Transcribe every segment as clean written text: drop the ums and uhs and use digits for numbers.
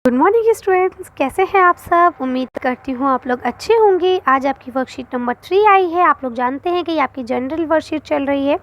Good morning students, कैसे हैं आप सब। उम्मीद करती हूँ आप लोग अच्छे होंगे। आज आपकी वर्कशीट नंबर 3 आई है। आप लोग जानते हैं कि ये आपकी जनरल वर्कशीट चल रही है।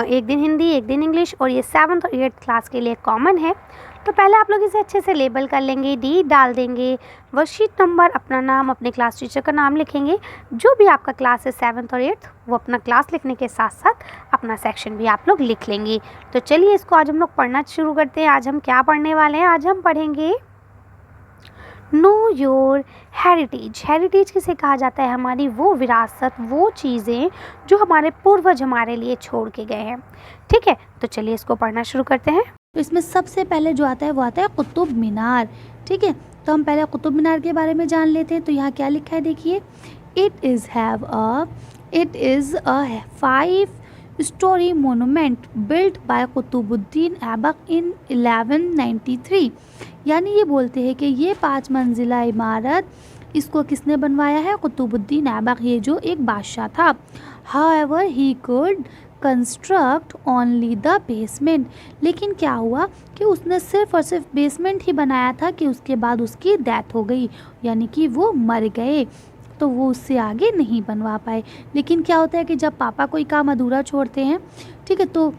एक दिन हिंदी, एक दिन इंग्लिश, और ये 7th और 8th क्लास के लिए कॉमन है। तो पहले आप लोग इसे अच्छे से लेबल कर लेंगे, डी डाल देंगे, वर्कशीट नंबर, अपना नाम, अपने क्लास टीचर का नाम लिखेंगे। जो भी आपका क्लास है 7th और 8th, वो अपना क्लास लिखने के साथ साथ अपना सेक्शन भी आप लोग लिख लेंगे। तो चलिए इसको आज हम लोग पढ़ना शुरू करते हैं। आज हम क्या पढ़ने वाले हैं? आज हम पढ़ेंगे नो योर हेरिटेज। हेरिटेज किसे कहा जाता है? हमारी वो विरासत, वो चीज़ें जो हमारे पूर्वज हमारे लिए छोड़ के गए हैं। ठीक है, तो चलिए इसको पढ़ना शुरू करते हैं। तो इसमें सबसे पहले जो आता है वो आता है कुतुब मीनार। ठीक है, तो हम पहले कुतुब मीनार के बारे में जान लेते हैं। तो यहाँ क्या लिखा है देखिए, it is a 5-story monument built by Qutubuddin Aibak in 1193। यानी ये बोलते हैं कि ये 5 मंजिला इमारत, इसको किसने बनवाया है? कुतुबुद्दीन ऐबक, ये जो एक बादशाह था। However he could construct only the basement. लेकिन क्या हुआ कि उसने सिर्फ और सिर्फ बेसमेंट ही बनाया था कि उसके बाद उसकी डेथ हो गई, यानी कि वो मर गए, तो वो उससे आगे नहीं बनवा पाए। लेकिन क्या होता है कि जब पापा कोई काम अधूरा छोड़ते हैं, ठीक है, तो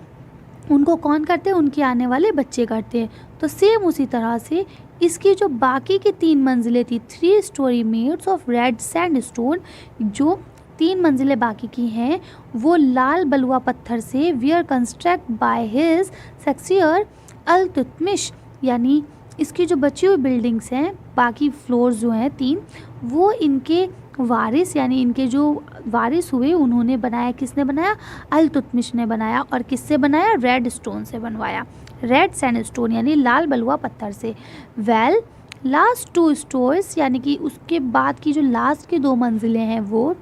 उनको कौन करते हैं? उनके आने वाले बच्चे करते हैं। तो सेम उसी तरह से इसकी जो बाकी की 3 मंजिलें थी, 3 storey made of red sandstone, जो 3 मंजिलें बाकी की हैं, वो लाल बलुआ पत्थर से were construct by his successor Iltutmish. यानी इसकी जो बची हुई बिल्डिंग्स हैं, बाकी फ्लोर्स जो हैं 3, वो इनके वारिस, यानी इनके जो वारिस हुए, उन्होंने बनाया। किसने बनाया? अल्तुतमिश ने बनाया। और किससे बनाया? रेड स्टोन से बनवाया, रेड सैंडस्टोन यानी लाल बलुआ पत्थर से। लास्ट 2 स्टोर्स, यानी कि उसके बाद की जो लास्ट की 2 मंजिलें हैं, वो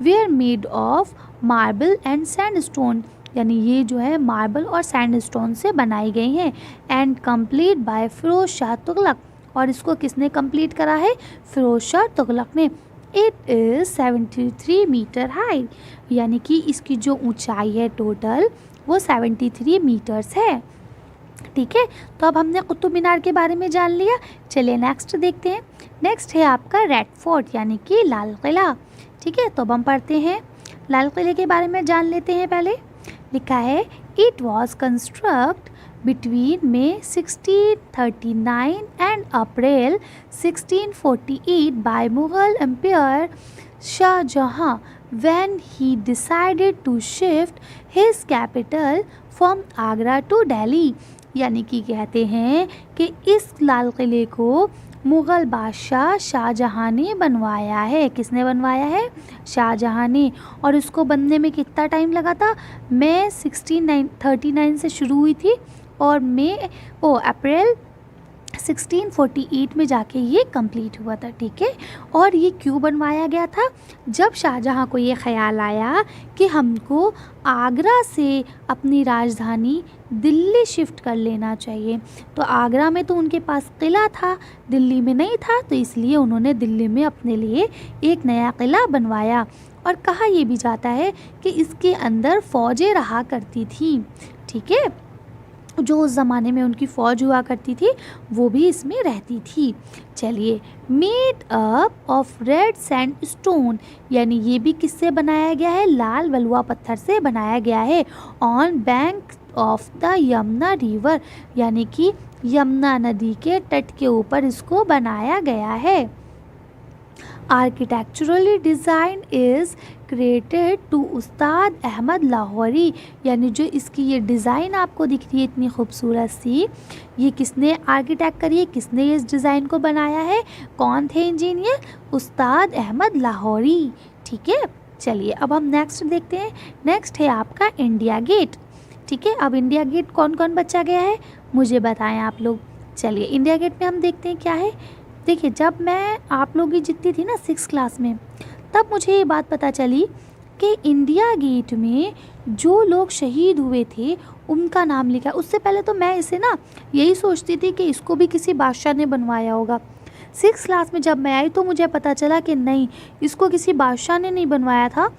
were made of marble and sandstone, यानी ये जो है मार्बल और सैंडस्टोन से बनाई गई हैं। And complete by Firoz Shah Tughlaq, और इसको किसने कंप्लीट करा है? फिरोज शाह तुगलक ने। इट इज़ 73 मीटर हाई, यानी कि इसकी जो ऊंचाई है टोटल, वो 73 मीटर्स है। ठीक है, तो अब हमने कुतुब मीनार के बारे में जान लिया। चलिए नेक्स्ट देखते हैं। नेक्स्ट है आपका रेड फोर्ट, यानी कि लाल किला। ठीक है, तो अब हम पढ़ते हैं, लाल किले के बारे में जान लेते हैं। पहले लिखा है, it was construct between May 1639 and April 1648 by Mughal empire Shahjahan when he decided to shift his capital from Agra to Delhi. यानी कि कहते हैं कि इस लाल किले को मुग़ल बादशाह शाहजहां ने बनवाया है। किसने बनवाया है? शाहजहां ने। और इसको बनने में कितना टाइम लगा था? मई 1639 से शुरू हुई थी, और अप्रैल 1648 में जाके ये कंप्लीट हुआ था। ठीक है, और ये क्यों बनवाया गया था? जब शाहजहां को ये ख्याल आया कि हमको आगरा से अपनी राजधानी दिल्ली शिफ्ट कर लेना चाहिए। तो आगरा में तो उनके पास किला था, दिल्ली में नहीं था, तो इसलिए उन्होंने दिल्ली में अपने लिए एक नया किला बनवाया। और कहा यह भी जाता है कि इसके अंदर फ़ौजें रहा करती थी। ठीक है, जो उस ज़माने में उनकी फ़ौज हुआ करती थी, वो भी इसमें रहती थी। चलिए, made up of red sandstone, यानी ये भी किससे बनाया गया है? लाल बलुआ पत्थर से बनाया गया है। On bank of the Yamuna river, यानी कि यमुना नदी के तट के ऊपर इसको बनाया गया है। Architecturally design is created to Ustad Ahmad Lahori, यानी जो इसकी ये डिज़ाइन आपको दिख रही है इतनी खूबसूरत सी, ये किसने आर्किटेक्ट करी है? किसने इस डिज़ाइन को बनाया है? कौन थे इंजीनियर? उस्ताद अहमद लाहौरी। ठीक है, चलिए अब हम नेक्स्ट देखते हैं। नेक्स्ट है आपका इंडिया गेट। ठीक है, अब इंडिया गेट कौन कौन बचा गया है, मुझे बताएं आप लोग। चलिए इंडिया गेट में हम देखते हैं क्या है। देखिए, जब मैं आप लोग की जितनी थी ना 6th क्लास में, तब मुझे ये बात पता चली कि इंडिया गेट में जो लोग शहीद हुए थे उनका नाम लिखा है। उससे पहले तो मैं इसे ना यही सोचती थी कि इसको भी किसी बादशाह ने बनवाया होगा। 6th क्लास में जब मैं आई तो मुझे पता चला कि नहीं, इसको किसी बादशाह ने नहीं बनवाया था,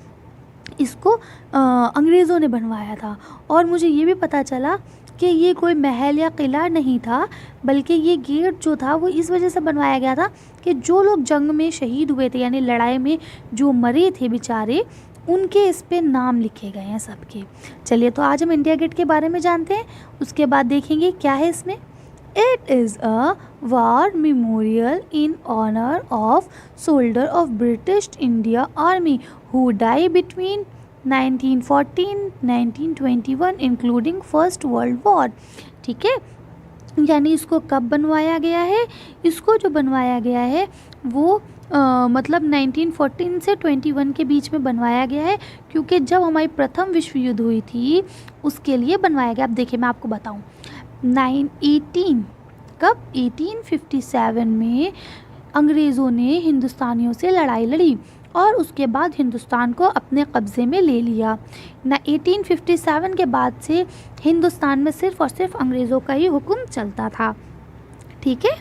इसको अंग्रेज़ों ने बनवाया था। और मुझे ये भी पता चला कि ये कोई महल या किला नहीं था, बल्कि ये गेट जो था वो इस वजह से बनवाया गया था कि जो लोग जंग में शहीद हुए थे, यानी लड़ाई में जो मरे थे बेचारे, उनके इस पे नाम लिखे गए हैं सबके। चलिए, तो आज हम इंडिया गेट के बारे में जानते हैं, उसके बाद देखेंगे क्या है इसमें। It is a war memorial in honour of soldier of British India army who die between 1914-1921 including first world war. ठीक है, यानी इसको कब बनवाया गया है? इसको जो बनवाया गया है वो मतलब 1914 से 21 के बीच में बनवाया गया है, क्योंकि जब हमारी प्रथम विश्व युद्ध हुई थी उसके लिए बनवाया गया। अब देखिए, मैं आपको बताऊं, 1857 में अंग्रेज़ों ने हिंदुस्तानियों से लड़ाई लड़ी और उसके बाद हिंदुस्तान को अपने कब्ज़े में ले लिया। 1857 के बाद से हिंदुस्तान में सिर्फ़ और सिर्फ अंग्रेज़ों का ही हुक्म चलता था। ठीक है,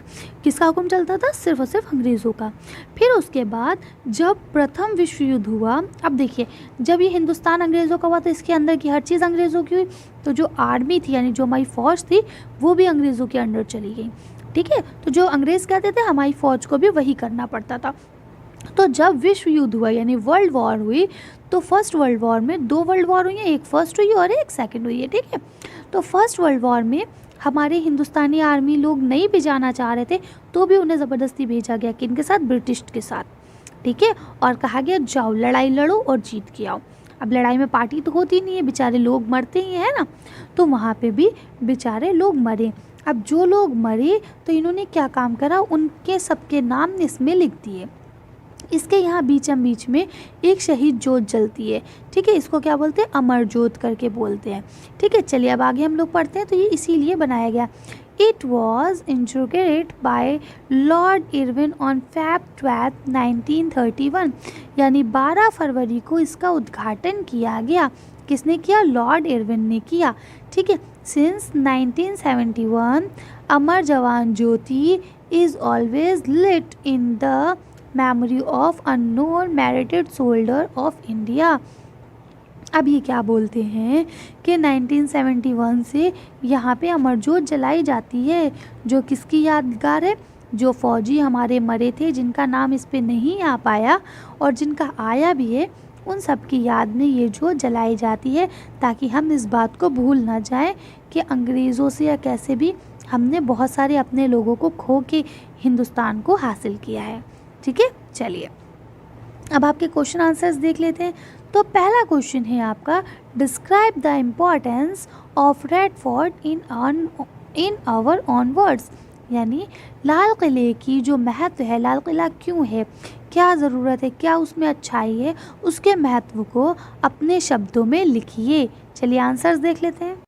किसका हुक्म चलता था? सिर्फ और सिर्फ अंग्रेज़ों का। फिर उसके बाद जब प्रथम विश्व युद्ध हुआ, अब देखिए, जब ये हिंदुस्तान अंग्रेज़ों का हुआ तो इसके अंदर की हर चीज़ अंग्रेज़ों की हुई, तो जो आर्मी थी यानी जो हमारी फ़ौज थी वो भी अंग्रेज़ों के अंडर चली गई। ठीक है, तो जो अंग्रेज़ कहते थे हमारी फ़ौज को भी वही करना पड़ता था। तो जब विश्व युद्ध हुआ यानी वर्ल्ड वॉर हुई, तो फर्स्ट वर्ल्ड वॉर में 2 वर्ल्ड वॉर हुई हैं, एक फर्स्ट हुई और एक सेकंड हुई है। ठीक है, तो फर्स्ट वर्ल्ड वॉर में हमारे हिंदुस्तानी आर्मी लोग नहीं भी जाना चाह रहे थे, तो भी उन्हें ज़बरदस्ती भेजा गया, किन के साथ? ब्रिटिश के साथ। ठीक है, और कहा गया जाओ लड़ाई लड़ो और जीत के आओ। अब लड़ाई में पार्टी तो होती नहीं है, बेचारे लोग मरते ही हैं ना, तो वहाँ पे भी बेचारे लोग मरे। अब जो लोग मरे तो इन्होंने क्या काम करा, उनके सबके नाम इसमें लिख दिए। इसके यहाँ बीचम बीच में एक शहीद जोत जलती है। ठीक है, इसको क्या बोलते हैं? अमर जोत करके बोलते हैं। ठीक है, चलिए अब आगे हम लोग पढ़ते हैं। तो ये इसीलिए बनाया गया। It was interrogate by lord Irwin on Feb 12, 1931, यानी 12 फरवरी को इसका उद्घाटन किया गया। किसने किया? लॉर्ड इरविन ने किया। ठीक है, since 1971 Amar Jawan Jyoti is always lit in the memory of unknown merited soldier of India. अब ये क्या बोलते हैं कि 1971 से यहाँ पे अमर ज्योत जलाई जाती है, जो किसकी यादगार है? जो फौजी हमारे मरे थे, जिनका नाम इस पे नहीं आ पाया और जिनका आया भी है, उन सब की याद में ये ज्योत जलाई जाती है, ताकि हम इस बात को भूल ना जाएं कि अंग्रेज़ों से या कैसे भी हमने बहुत सारे अपने लोगों को खो के हिंदुस्तान को हासिल किया है। ठीक है, चलिए अब आपके क्वेश्चन आंसर्स देख लेते हैं। तो पहला क्वेश्चन है आपका, describe the importance of red fort in our own words, यानी लाल किले की जो महत्व है, लाल किला क्यों है, क्या ज़रूरत है, क्या उसमें अच्छाई है, उसके महत्व को अपने शब्दों में लिखिए। चलिए आंसर्स देख लेते हैं।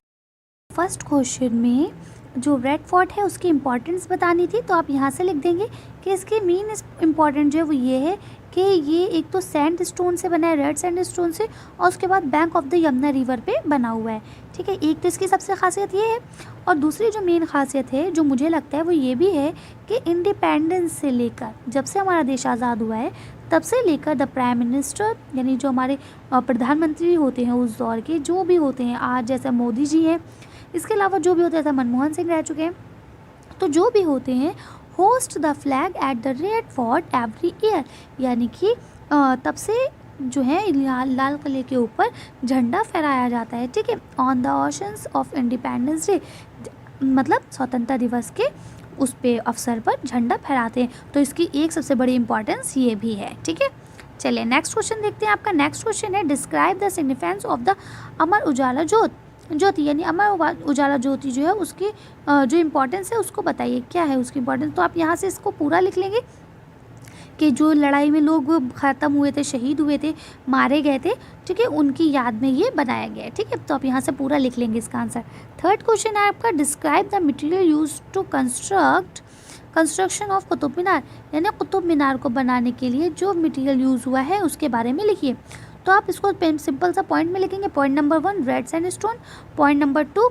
फर्स्ट क्वेश्चन में जो रेड फोर्ट है उसकी इम्पोर्टेंस बतानी थी, तो आप यहाँ से लिख देंगे कि इसकी मेन इम्पॉर्टेंट जो है वो ये है कि ये एक तो सैंड स्टोन से बना है, रेड सैंड स्टोन से, और उसके बाद bank of the Yamuna river पे बना हुआ है। ठीक है, एक तो इसकी सबसे खासियत ये है, और दूसरी जो मेन खासियत है जो मुझे लगता है वो ये भी है कि इंडिपेंडेंस से लेकर जब से हमारा देश आज़ाद हुआ है तब से लेकर द प्राइम मिनिस्टर, यानी जो हमारे प्रधानमंत्री होते हैं उस दौर के, जो भी होते हैं आज जैसे मोदी जी हैं, इसके अलावा जो भी होते हैं, मनमोहन सिंह रह चुके हैं, तो जो भी होते हैं host the flag at the red fort every year, यानी कि तब से जो है लाल किले के ऊपर झंडा फहराया जाता है। ठीक है, on the oceans of independence day, मतलब स्वतंत्रता दिवस के उस पे अवसर पर झंडा फहराते हैं, तो इसकी एक सबसे बड़ी इंपॉर्टेंस ये भी है। ठीक है, चलिए नेक्स्ट क्वेश्चन देखते हैं। आपका नेक्स्ट क्वेश्चन है, describe the significance of the Amar Ujala Jyoti, यानी अमर उजाला ज्योति जो है उसकी जो इम्पोर्टेंस है उसको बताइए, क्या है उसकी इम्पोर्टेंस। तो आप यहाँ से इसको पूरा लिख लेंगे कि जो लड़ाई में लोग ख़त्म हुए थे, शहीद हुए थे, मारे गए थे, ठीक है, उनकी याद में ये बनाया गया है। ठीक है, तो आप यहाँ से पूरा लिख लेंगे इसका आंसर। थर्ड क्वेश्चन है आपका, describe the material used to construction of Qutub Minar, यानी कुतुब मीनार को बनाने के लिए जो मटेरियल यूज़ हुआ है उसके बारे में लिखिए। तो आप इसको सिंपल सा पॉइंट में लिखेंगे। Point number 1 red sandstone, point number 2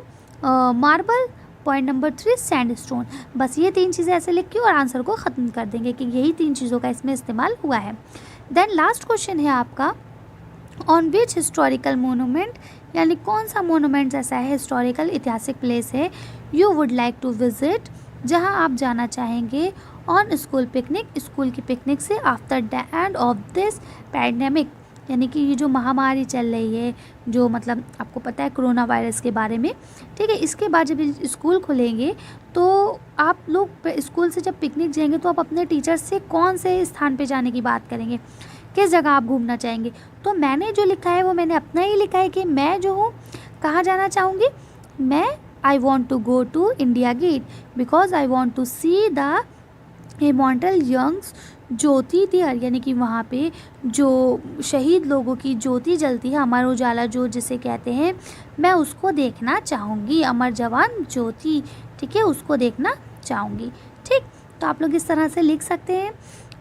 marble, point number 3 sandstone. बस ये 3 चीज़ें ऐसे लिख के और आंसर को ख़त्म कर देंगे कि यही 3 चीज़ों का इसमें इस्तेमाल हुआ है। देन लास्ट क्वेश्चन है आपका, ऑन विच हिस्टोरिकल मोनूमेंट, यानी कौन सा मोनूमेंट ऐसा है, हिस्टोरिकल ऐतिहासिक प्लेस है, you would like to visit, जहां आप जाना चाहेंगे ऑन स्कूल पिकनिक, स्कूल की पिकनिक से, after the end of this pandemic, यानी कि ये जो महामारी चल रही है, जो मतलब आपको पता है कोरोना वायरस के बारे में, ठीक है। इसके बाद जब स्कूल खुलेंगे तो आप लोग स्कूल से जब पिकनिक जाएंगे तो आप अपने टीचर्स से कौन से स्थान पे जाने की बात करेंगे, किस जगह आप घूमना चाहेंगे। तो मैंने जो लिखा है वो मैंने अपना ही लिखा है कि मैं जो हूँ कहाँ जाना चाहूँगी, मैं I want to go to India gate because I want to see the immortal youngs Jyoti there, यानी कि वहाँ पे जो शहीद लोगों की ज्योति जलती है, अमर उजाला जो जिसे कहते हैं, मैं उसको देखना चाहूँगी, अमर जवान ज्योति, ठीक है, उसको देखना चाहूँगी। ठीक, तो आप लोग इस तरह से लिख सकते हैं।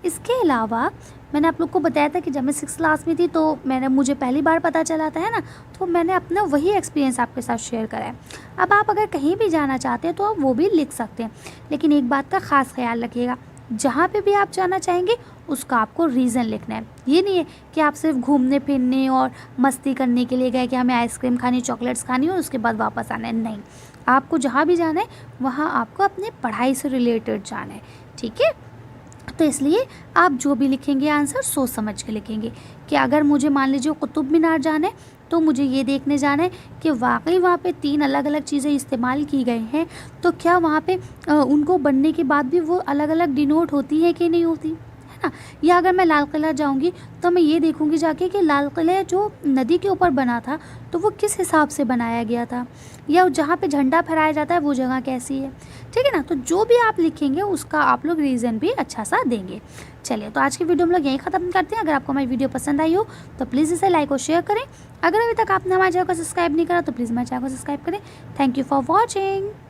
इसके अलावा मैंने आप लोग को बताया था कि जब मैं 6th क्लास में थी तो मुझे पहली बार पता चला था, है ना, तो मैंने अपना वही एक्सपीरियंस आपके साथ शेयर करा है। अब आप अगर कहीं भी जाना चाहते हैं तो आप वो भी लिख सकते हैं, लेकिन एक बात का ख़ास ख्याल रखिएगा, जहाँ पे भी आप जाना चाहेंगे उसका आपको रीज़न लिखना है। ये नहीं है कि आप सिर्फ घूमने फिरने और मस्ती करने के लिए गए कि हमें आइसक्रीम खानी, चॉकलेट्स खानी और उसके बाद वापस आना है, नहीं। आपको जहाँ भी जाना है वहाँ आपको अपने पढ़ाई से रिलेटेड जाना है, ठीक है। तो इसलिए आप जो भी लिखेंगे आंसर सोच समझ के लिखेंगे कि अगर मुझे मान लीजिए कुतुब मीनार जाना है तो मुझे ये देखने जाना है कि वाकई वहाँ पे 3 अलग अलग चीज़ें इस्तेमाल की गई हैं, तो क्या वहाँ पे उनको बनने के बाद भी वो अलग अलग डिनोट होती है कि नहीं होती, है ना। या अगर मैं लाल किला जाऊँगी तो मैं ये देखूँगी जाके कि लाल किला जो नदी के ऊपर बना था तो वो किस हिसाब से बनाया गया था, या जहाँ पे झंडा फहराया जाता है वो जगह कैसी है, ठीक है ना। तो जो भी आप लिखेंगे उसका आप लोग रीज़न भी अच्छा सा देंगे। चलिए, तो आज की वीडियो हम लोग यहीं ख़त्म करते हैं। अगर आपको हमारी वीडियो पसंद आई हो तो प्लीज़ इसे लाइक और शेयर करें। अगर अभी तक आपने हमारे चैनल को सब्सक्राइब नहीं करा तो प्लीज़ हमारे चैनल को सब्सक्राइब करें। Thank you for watching.